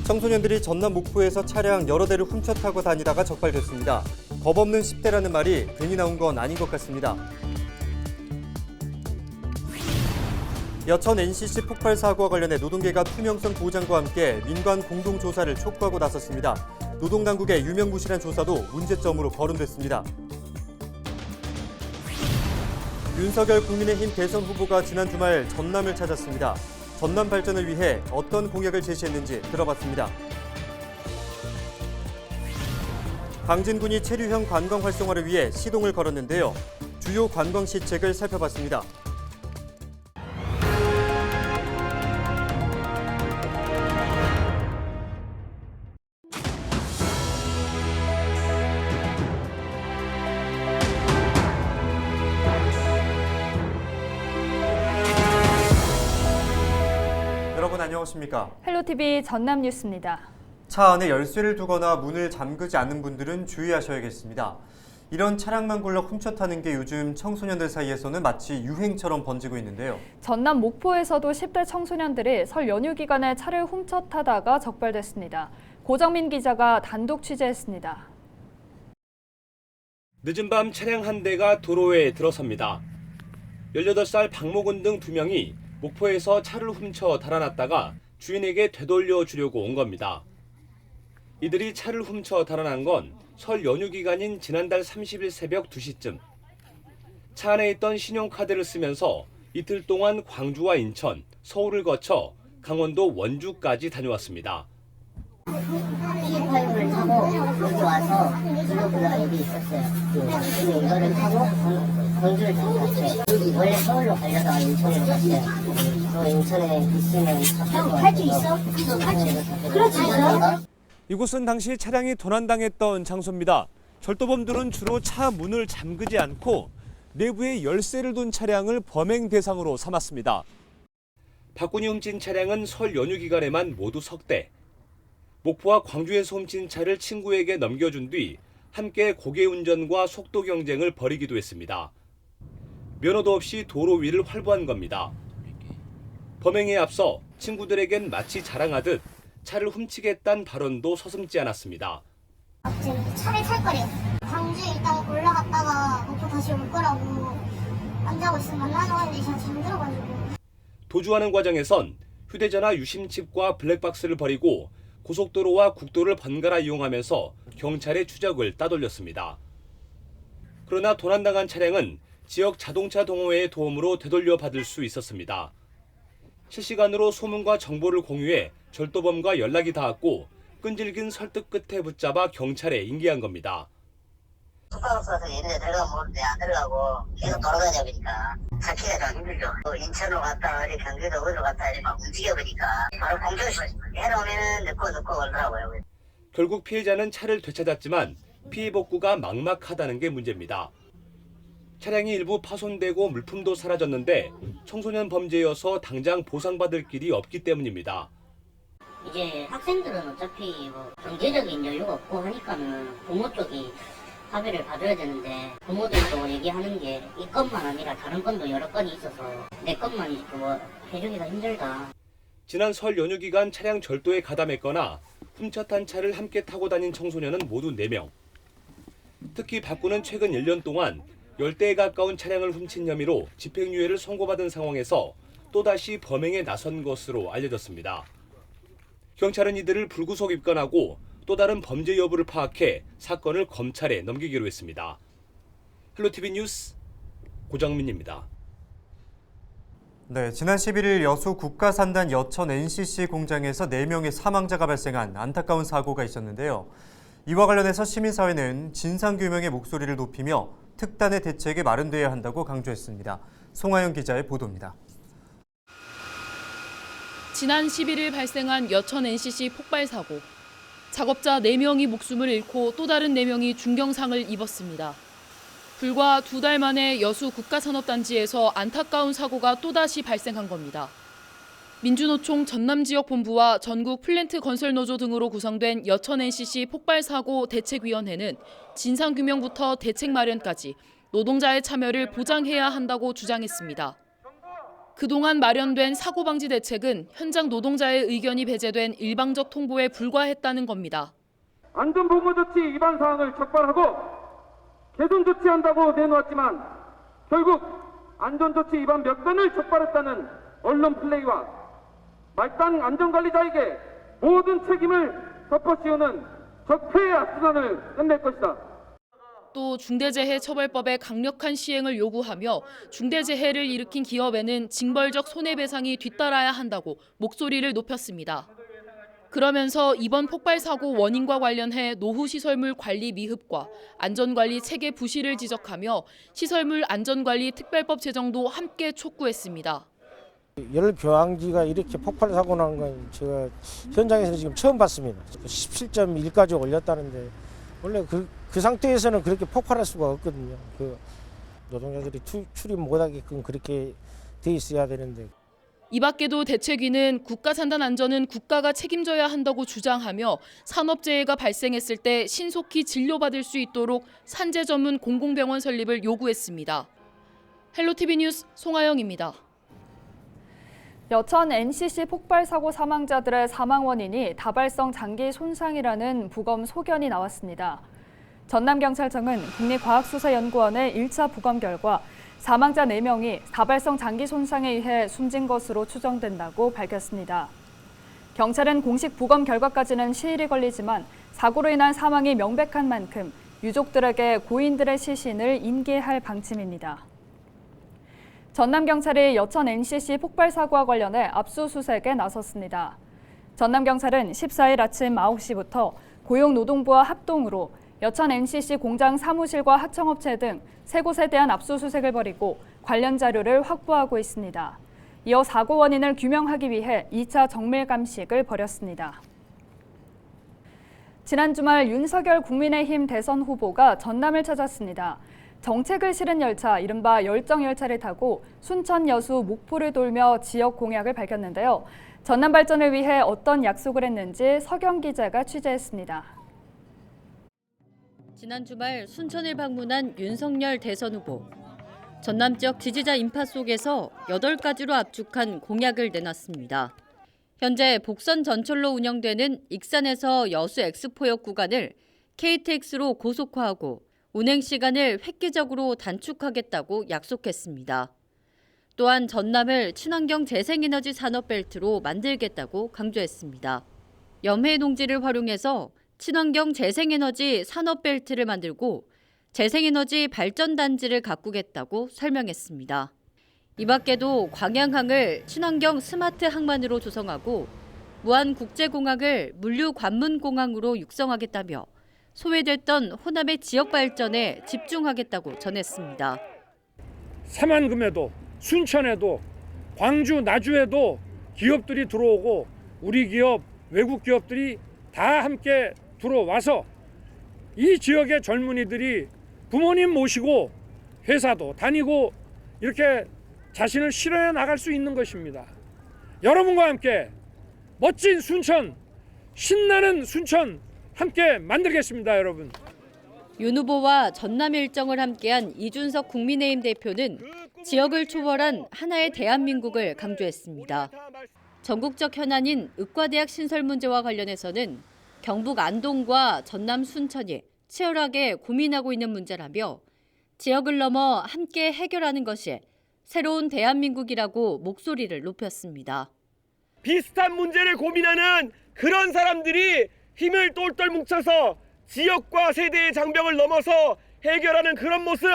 청소년들이 전남 목포에서 차량 여러 대를 훔쳐 타고 다니다가 적발됐습니다. 겁 없는 10대라는 말이 괜히 나온 건 아닌 것 같습니다. 여천 NCC 폭발 사고와 관련해 노동계가 투명성 보장과 함께 민관 공동조사를 촉구하고 나섰습니다. 노동당국의 유명무실한 조사도 문제점으로 거론됐습니다. 윤석열 국민의힘 대선 후보가 지난 주말 전남을 찾았습니다. 전남 발전을 위해 어떤 공약을 제시했는지 들어봤습니다. 강진군이 체류형 관광 활성화를 위해 시동을 걸었는데요. 주요 관광 시책을 살펴봤습니다. 여러분 안녕하십니까? 헬로티비 전남 뉴스입니다. 차 안에 열쇠를 두거나 문을 잠그지 않는 분들은 주의하셔야겠습니다. 이런 차량만 골라 훔쳐 타는 게 요즘 청소년들 사이에서는 마치 유행처럼 번지고 있는데요. 전남 목포에서도 10대 청소년들이 설 연휴 기간에 차를 훔쳐 타다가 적발됐습니다. 고정민 기자가 단독 취재했습니다. 늦은 밤 차량 한 대가 도로에 들어섭니다. 18살 박모근 등 2명이 목포에서 차를 훔쳐 달아났다가 주인에게 되돌려 주려고 온 겁니다. 이들이 차를 훔쳐 달아난 건 설 연휴 기간인 지난달 30일 새벽 2시쯤. 차 안에 있던 신용카드를 쓰면서 이틀 동안 광주와 인천, 서울을 거쳐 강원도 원주까지 다녀왔습니다. P5를 타고 여기 와서 블로그가 여기 있었어요. 그래서 이거를 타고 광주를 갔어요. 원래 서울로 가려다가 인천으로 갔어요. 또 인천에 있으면 할 수 있어? 그렇지 있어? 이곳은 당시 차량이 도난당했던 장소입니다. 절도범들은 주로 차 문을 잠그지 않고 내부에 열쇠를 둔 차량을 범행 대상으로 삼았습니다. 박군이 훔친 차량은 설 연휴 기간에만 모두 석 대. 목포와 광주에서 훔친 차를 친구에게 넘겨준 뒤 함께 고개 운전과 속도 경쟁을 벌이기도 했습니다. 면허도 없이 도로 위를 활보한 겁니다. 범행에 앞서 친구들에겐 마치 자랑하듯 차를 훔치겠다는 발언도 서슴지 않았습니다. 차를 탈 거래요. 광주에 일단 올라갔다가 목포 다시 올 거라고 안 자고 있으면 만나자고 했는데 제가 잠들어가지고. 도주하는 과정에선 휴대전화 유심칩과 블랙박스를 버리고 고속도로와 국도를 번갈아 이용하면서 경찰의 추적을 따돌렸습니다. 그러나 도난당한 차량은 지역 자동차 동호회의 도움으로 되돌려 받을 수 있었습니다. 실시간으로 소문과 정보를 공유해 절도범과 연락이 닿았고 끈질긴 설득 끝에 붙잡아 경찰에 인계한 겁니다. 숙박업소에서 옛날에 들어가면 모르는데 안 들어가고 계속 돌아다니다 보니까 찾기가 좀 힘들죠. 인천으로 갔다 어디 경기도 어디로 갔다 이렇게 막 움직여보니까 바로 공격을 해놓으면 늦고 걸더라고요. 결국 피해자는 차를 되찾았지만 피해 복구가 막막하다는 게 문제입니다. 차량이 일부 파손되고 물품도 사라졌는데 청소년 범죄여서 당장 보상받을 길이 없기 때문입니다. 이제 학생들은 어차피 뭐 경제적인 여유가 없고 하니까는 부모 쪽이 합의를 받아야 되는데 부모들도 얘기하는 게 이 건만 아니라 다른 건도 여러 건이 있어서 내 것만 그거 해주기가 힘들다. 지난 설 연휴 기간 차량 절도에 가담했거나 훔쳐탄 차를 함께 타고 다닌 청소년은 모두 4명. 특히 박군은 최근 1년 동안 10대에 가까운 차량을 훔친 혐의로 집행유예를 선고받은 상황에서 또다시 범행에 나선 것으로 알려졌습니다. 경찰은 이들을 불구속 입건하고 또 다른 범죄 여부를 파악해 사건을 검찰에 넘기기로 했습니다. 헬로티비 뉴스 고정민입니다. 네, 지난 11일 여수 국가산단 여천 NCC 공장에서 4명의 사망자가 발생한 안타까운 사고가 있었는데요. 이와 관련해서 시민사회는 진상규명의 목소리를 높이며 특단의 대책이 마련돼야 한다고 강조했습니다. 송하영 기자의 보도입니다. 지난 11일 발생한 여천 NCC 폭발 사고. 작업자 4명이 목숨을 잃고 또 다른 4명이 중경상을 입었습니다. 불과 2달 만에 여수 국가산업단지에서 안타까운 사고가 또다시 발생한 겁니다. 민주노총 전남지역본부와 전국 플랜트 건설노조 등으로 구성된 여천 NCC 폭발 사고 대책위원회는 진상규명부터 대책 마련까지 노동자의 참여를 보장해야 한다고 주장했습니다. 그동안 마련된 사고방지 대책은 현장 노동자의 의견이 배제된 일방적 통보에 불과했다는 겁니다. 안전보건조치 위반 사항을 적발하고 개선 조치한다고 내놓았지만 결국 안전조치 위반 몇 건을 적발했다는 언론 플레이와 말단 안전관리자에게 모든 책임을 덮어씌우는 적폐의 악순환을 끝낼 것이다. 또 중대재해처벌법의 강력한 시행을 요구하며 중대재해를 일으킨 기업에는 징벌적 손해배상이 뒤따라야 한다고 목소리를 높였습니다. 그러면서 이번 폭발 사고 원인과 관련해 노후시설물 관리 미흡과 안전관리 체계 부실을 지적하며 시설물 안전관리 특별법 제정도 함께 촉구했습니다. 열교환기가 이렇게 폭발 사고 난 건 제가 현장에서 지금 처음 봤습니다. 17.1까지 올렸다는데 원래 그 상태에서는 그렇게 폭발할 수가 없거든요. 그 노동자들이 출입 못하게끔 그렇게 돼 있어야 되는데. 이 밖에도 대책위는 국가산단 안전은 국가가 책임져야 한다고 주장하며 산업재해가 발생했을 때 신속히 진료받을 수 있도록 산재 전문 공공병원 설립을 요구했습니다. 헬로티비 뉴스 송하영입니다. 여천 NCC 폭발 사고 사망자들의 사망 원인이 다발성 장기 손상이라는 부검 소견이 나왔습니다. 전남경찰청은 국립과학수사연구원의 1차 부검 결과 사망자 4명이 다발성 장기 손상에 의해 숨진 것으로 추정된다고 밝혔습니다. 경찰은 공식 부검 결과까지는 시일이 걸리지만 사고로 인한 사망이 명백한 만큼 유족들에게 고인들의 시신을 인계할 방침입니다. 전남경찰이 여천 NCC 폭발 사고와 관련해 압수수색에 나섰습니다. 전남경찰은 14일 아침 9시부터 고용노동부와 합동으로 여천 NCC 공장 사무실과 하청업체 등 3곳에 대한 압수수색을 벌이고 관련 자료를 확보하고 있습니다. 이어 사고 원인을 규명하기 위해 2차 정밀감식을 벌였습니다. 지난 주말 윤석열 국민의힘 대선 후보가 전남을 찾았습니다. 정책을 실은 열차, 이른바 열정열차를 타고 순천, 여수, 목포를 돌며 지역 공약을 밝혔는데요. 전남 발전을 위해 어떤 약속을 했는지 서경 기자가 취재했습니다. 지난 주말 순천을 방문한 윤석열 대선 후보. 전남 지역 지지자 인파 속에서 8가지로 압축한 공약을 내놨습니다. 현재 복선 전철로 운영되는 익산에서 여수 엑스포역 구간을 KTX로 고속화하고 운행 시간을 획기적으로 단축하겠다고 약속했습니다. 또한 전남을 친환경 재생에너지 산업벨트로 만들겠다고 강조했습니다. 염해 농지를 활용해서 친환경 재생에너지 산업벨트를 만들고 재생에너지 발전단지를 가꾸겠다고 설명했습니다. 이 밖에도 광양항을 친환경 스마트 항만으로 조성하고 무안국제공항을 물류관문공항으로 육성하겠다며 소외됐던 호남의 지역 발전에 집중하겠다고 전했습니다. 삼안금에도 순천에도 광주 나주에도 기업들이 들어오고 우리 기업 외국 기업들이 다 함께 들어와서 이 지역의 젊은이들이 부모님 모시고 회사도 다니고 이렇게 자신을 실현해 나갈 수 있는 것입니다. 여러분과 함께 멋진 순천, 신나는 순천 함께 만들겠습니다, 여러분. 윤 후보와 전남 일정을 함께한 이준석 국민의힘 대표는 지역을 초월한 하나의 대한민국을 강조했습니다. 전국적 현안인 의과대학 신설 문제와 관련해서는 경북 안동과 전남 순천이 치열하게 고민하고 있는 문제라며 지역을 넘어 함께 해결하는 것이 새로운 대한민국이라고 목소리를 높였습니다. 비슷한 문제를 고민하는 그런 사람들이 힘을 똘똘 뭉쳐서 지역과 세대의 장벽을 넘어서 해결하는 그런 모습,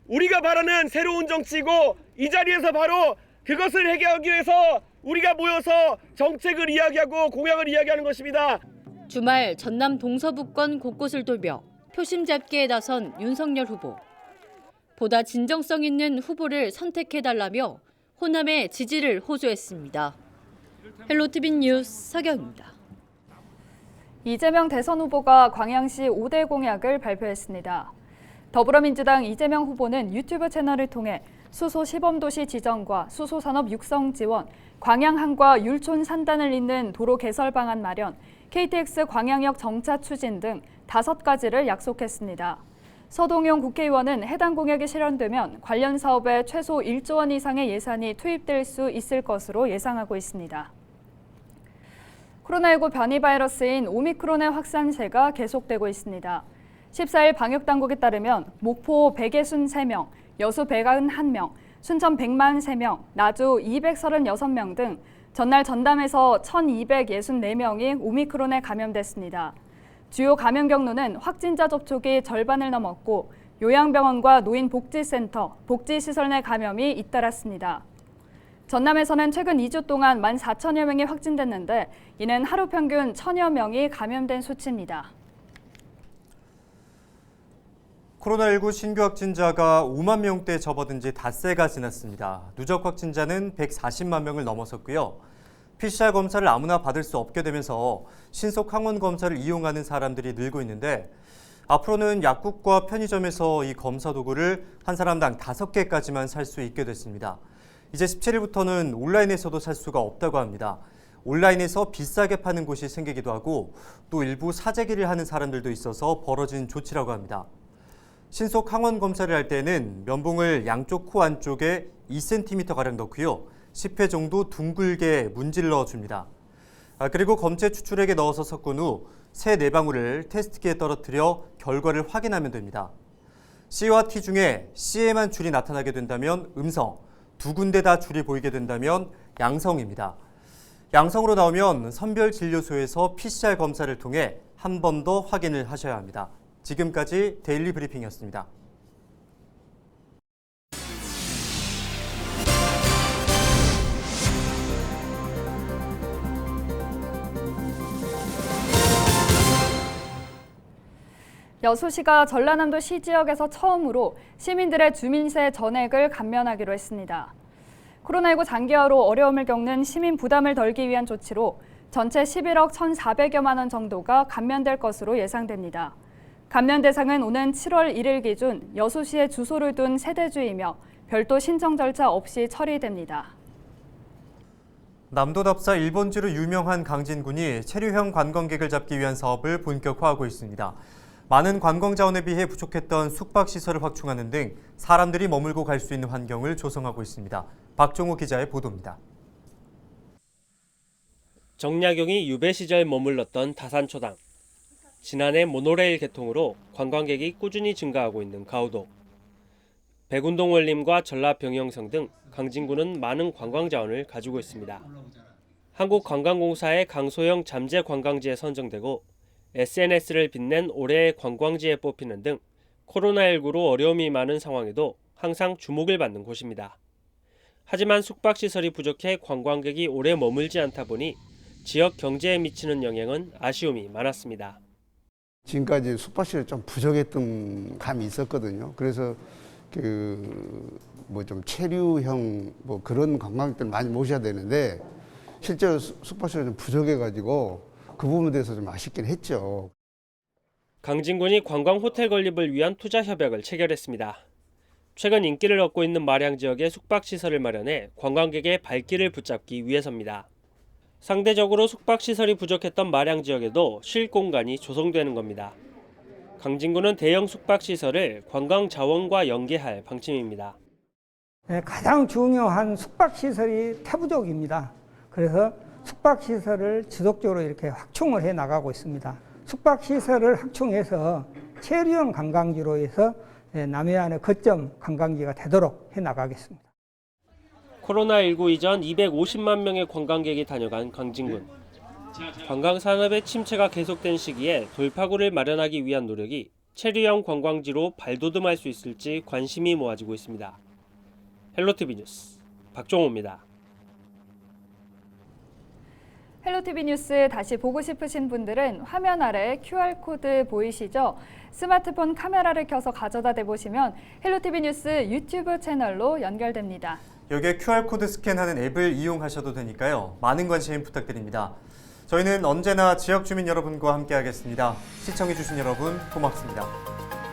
우리가 바라는 새로운 정치이고 이 자리에서 바로 그것을 해결하기 위해서 우리가 모여서 정책을 이야기하고 공약을 이야기하는 것입니다. 주말 전남 동서북권 곳곳을 돌며 표심 잡기에 나선 윤석열 후보. 보다 진정성 있는 후보를 선택해달라며 호남의 지지를 호소했습니다. 헬로티비 뉴스 서경입니다. 이재명 대선 후보가 광양시 5대 공약을 발표했습니다. 더불어민주당 이재명 후보는 유튜브 채널을 통해 수소 시범도시 지정과 수소산업 육성 지원, 광양항과 율촌 산단을 잇는 도로 개설 방안 마련, KTX 광양역 정차 추진 등 5가지를 약속했습니다. 서동용 국회의원은 해당 공약이 실현되면 관련 사업에 최소 1조 원 이상의 예산이 투입될 수 있을 것으로 예상하고 있습니다. 코로나19 변이 바이러스인 오미크론의 확산세가 계속되고 있습니다. 14일 방역당국에 따르면 목포 163명, 여수 191명, 순천 143명, 나주 236명 등 전날 전담에서 1,264명이 오미크론에 감염됐습니다. 주요 감염 경로는 확진자 접촉이 절반을 넘었고 요양병원과 노인복지센터, 복지시설 내 감염이 잇따랐습니다. 전남에서는 최근 2주 동안 14,000여 명이 확진됐는데 이는 하루 평균 1,000여 명이 감염된 수치입니다. 코로나19 신규 확진자가 5만 명대에 접어든 지 닷새가 지났습니다. 누적 확진자는 140만 명을 넘어섰고요. PCR 검사를 아무나 받을 수 없게 되면서 신속 항원 검사를 이용하는 사람들이 늘고 있는데 앞으로는 약국과 편의점에서 이 검사 도구를 한 사람당 5개까지만 살 수 있게 됐습니다. 이제 17일부터는 온라인에서도 살 수가 없다고 합니다. 온라인에서 비싸게 파는 곳이 생기기도 하고 또 일부 사재기를 하는 사람들도 있어서 벌어진 조치라고 합니다. 신속 항원 검사를 할 때는 면봉을 양쪽 코 안쪽에 2cm가량 넣고요. 10회 정도 둥글게 문질러 줍니다. 그리고 검체 추출액에 넣어서 섞은 후 새 4방울을 테스트기에 떨어뜨려 결과를 확인하면 됩니다. C와 T 중에 C에만 줄이 나타나게 된다면 음성, 2군데 다 줄이 보이게 된다면 양성입니다. 양성으로 나오면 선별진료소에서 PCR 검사를 통해 한 번 더 확인을 하셔야 합니다. 지금까지 데일리 브리핑이었습니다. 여수시가 전라남도 시 지역에서 처음으로 시민들의 주민세 전액을 감면하기로 했습니다. 코로나19 장기화로 어려움을 겪는 시민 부담을 덜기 위한 조치로 전체 11억 1,400여만 원 정도가 감면될 것으로 예상됩니다. 감면 대상은 오는 7월 1일 기준 여수시에 주소를 둔 세대주이며 별도 신청 절차 없이 처리됩니다. 남도답사 1번지로 유명한 강진군이 체류형 관광객을 잡기 위한 사업을 본격화하고 있습니다. 많은 관광 자원에 비해 부족했던 숙박시설을 확충하는 등 사람들이 머물고 갈 수 있는 환경을 조성하고 있습니다. 박종호 기자의 보도입니다. 정약용이 유배 시절 머물렀던 다산초당. 지난해 모노레일 개통으로 관광객이 꾸준히 증가하고 있는 가우도. 백운동 원림과 전라병영성 등 강진구는 많은 관광 자원을 가지고 있습니다. 한국관광공사의 강소형 잠재 관광지에 선정되고 SNS를 빛낸 올해의 관광지에 뽑히는 등 코로나19로 어려움이 많은 상황에도 항상 주목을 받는 곳입니다. 하지만 숙박시설이 부족해 관광객이 오래 머물지 않다 보니 지역 경제에 미치는 영향은 아쉬움이 많았습니다. 지금까지 숙박시설이 좀 부족했던 감이 있었거든요. 그래서 좀 체류형 그런 관광객들 많이 모셔야 되는데 실제로 숙박시설이 좀 부족해가지고 그 부분에 대해서 좀 아쉽긴 했죠. 강진군이 관광 호텔 건립을 위한 투자 협약을 체결했습니다. 최근 인기를 얻고 있는 마량 지역에 숙박시설을 마련해 관광객의 발길을 붙잡기 위해서입니다. 상대적으로 숙박시설이 부족했던 마량 지역에도 쉴 공간이 조성되는 겁니다. 강진군은 대형 숙박시설을 관광 자원과 연계할 방침입니다. 가장 중요한 숙박시설이 태부족입니다. 그래서 숙박시설을 지속적으로 이렇게 확충을 해 나가고 있습니다. 숙박시설을 확충해서 체류형 관광지로 해서 남해안의 거점 관광지가 되도록 해 나가겠습니다. 코로나19 이전 250만 명의 관광객이 다녀간 강진군. 관광산업의 침체가 계속된 시기에 돌파구를 마련하기 위한 노력이 체류형 관광지로 발돋움할 수 있을지 관심이 모아지고 있습니다. 헬로티비 뉴스 박종호입니다. 헬로티비 뉴스 다시 보고 싶으신 분들은 화면 아래 QR코드 보이시죠? 스마트폰 카메라를 켜서 가져다 대보시면 헬로티비 뉴스 유튜브 채널로 연결됩니다. 여기에 QR코드 스캔하는 앱을 이용하셔도 되니까요. 많은 관심 부탁드립니다. 저희는 언제나 지역 주민 여러분과 함께하겠습니다. 시청해주신 여러분 고맙습니다.